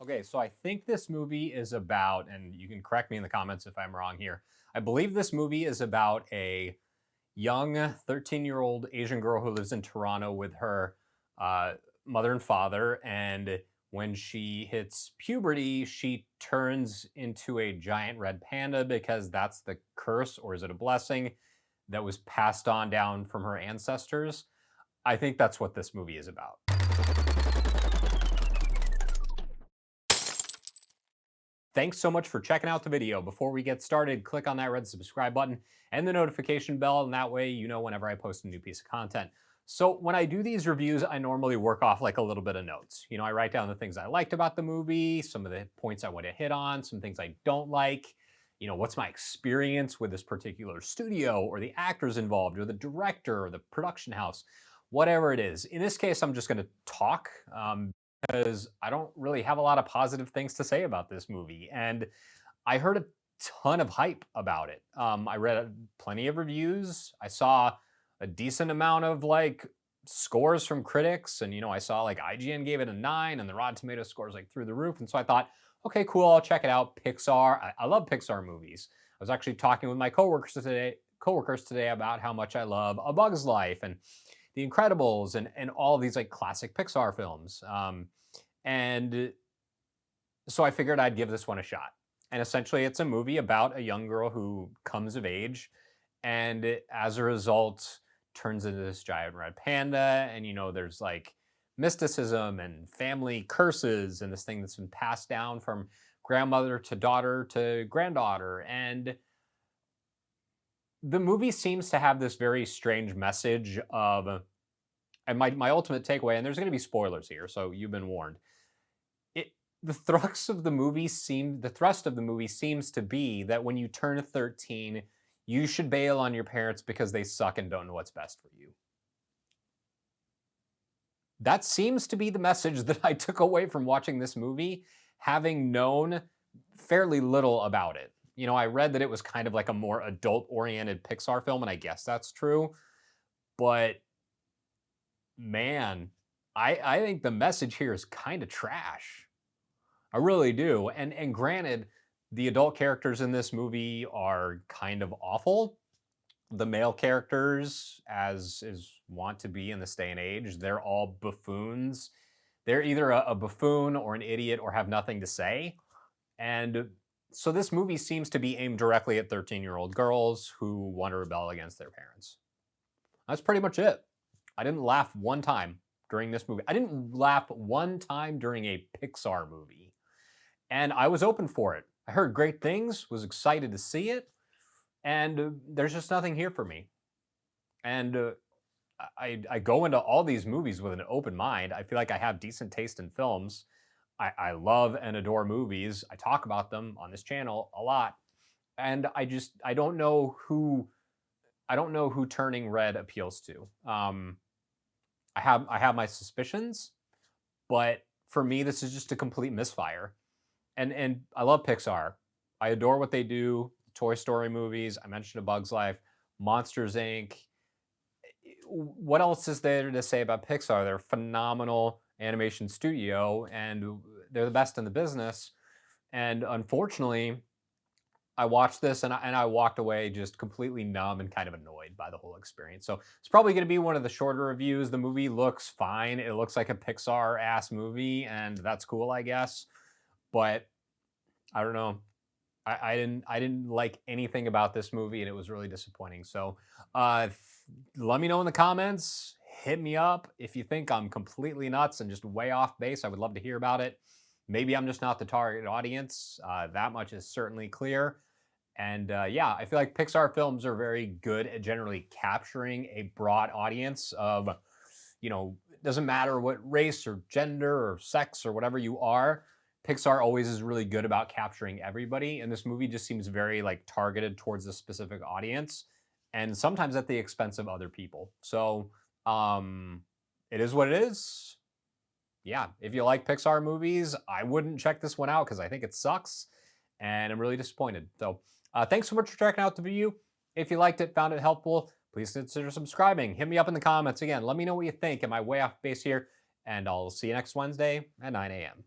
Okay, so I think this movie is about, and you can correct me in the comments if I'm wrong here. I believe this movie is about a young 13-year-old Asian girl who lives in Toronto with her uh, mother and father. And when she hits puberty, she turns into a giant red panda because that's the curse, or is it a blessing, that was passed on down from her ancestors. I think that's what this movie is about. Thanks so much for checking out the video. Before we get started, click on that red subscribe button and the notification bell, and that way you know whenever I post a new piece of content. So when I do these reviews, I normally work off like a little bit of notes. I write down the things I liked about the movie, some of the points I want to hit on, some things I don't like. What's my experience with this particular studio or the actors involved or the director or the production house, whatever it is. In this case, I'm just going to talk. Because I don't really have a lot of positive things to say about this movie. And I heard a ton of hype about it. I read plenty of reviews. I saw a decent amount of scores from critics. And, I saw IGN gave it a 9 and the Rotten Tomatoes scores through the roof. And so I thought, okay, cool, I'll check it out. Pixar. I love Pixar movies. I was actually talking with my coworkers today about how much I love A Bug's Life and The Incredibles and all these classic Pixar films. And so I figured I'd give this one a shot. And essentially it's a movie about a young girl who comes of age and as a result turns into this giant red panda. And there's mysticism and family curses and this thing that's been passed down from grandmother to daughter to granddaughter. And the movie seems to have this very strange message of, and my ultimate takeaway, and there's going to be spoilers here, so you've been warned. The thrust of the movie seems to be that when you turn 13, you should bail on your parents because they suck and don't know what's best for you. That seems to be the message that I took away from watching this movie, having known fairly little about it. I read that it was kind of like a more adult-oriented Pixar film, and I guess that's true. But man, I think the message here is kind of trash. I really do. And granted, the adult characters in this movie are kind of awful. The male characters, as is wont to be in this day and age, they're all buffoons. They're either a buffoon or an idiot or have nothing to say. And so this movie seems to be aimed directly at 13-year-old girls who want to rebel against their parents. That's pretty much it. I didn't laugh one time during this movie. I didn't laugh one time during a Pixar movie. And I was open for it. I heard great things, was excited to see it, and there's just nothing here for me. And I go into all these movies with an open mind. I feel like I have decent taste in films. I love and adore movies. I talk about them on this channel a lot. And I don't know who Turning Red appeals to. I have my suspicions, but for me, this is just a complete misfire. And I love Pixar. I adore what they do. Toy Story movies. I mentioned A Bug's Life, Monsters Inc. What else is there to say about Pixar? They're a phenomenal animation studio, and they're the best in the business. And unfortunately, I watched this and I walked away just completely numb and kind of annoyed by the whole experience. So it's probably going to be one of the shorter reviews. The movie looks fine. It looks like a Pixar ass movie, and that's cool, I guess. But I don't know. I didn't like anything about this movie, and it was really disappointing. So let me know in the comments. Hit me up if you think I'm completely nuts and just way off base. I would love to hear about it. Maybe I'm just not the target audience. That much is certainly clear. And yeah, I feel like Pixar films are very good at generally capturing a broad audience of, it doesn't matter what race or gender or sex or whatever you are. Pixar always is really good about capturing everybody. And this movie just seems very targeted towards a specific audience and sometimes at the expense of other people. So it is what it is. Yeah, if you like Pixar movies, I wouldn't check this one out because I think it sucks and I'm really disappointed. So thanks so much for checking out the video. If you liked it, found it helpful, please consider subscribing. Hit me up in the comments. Again, let me know what you think. Am I way off base here? And I'll see you next Wednesday at 9 a.m.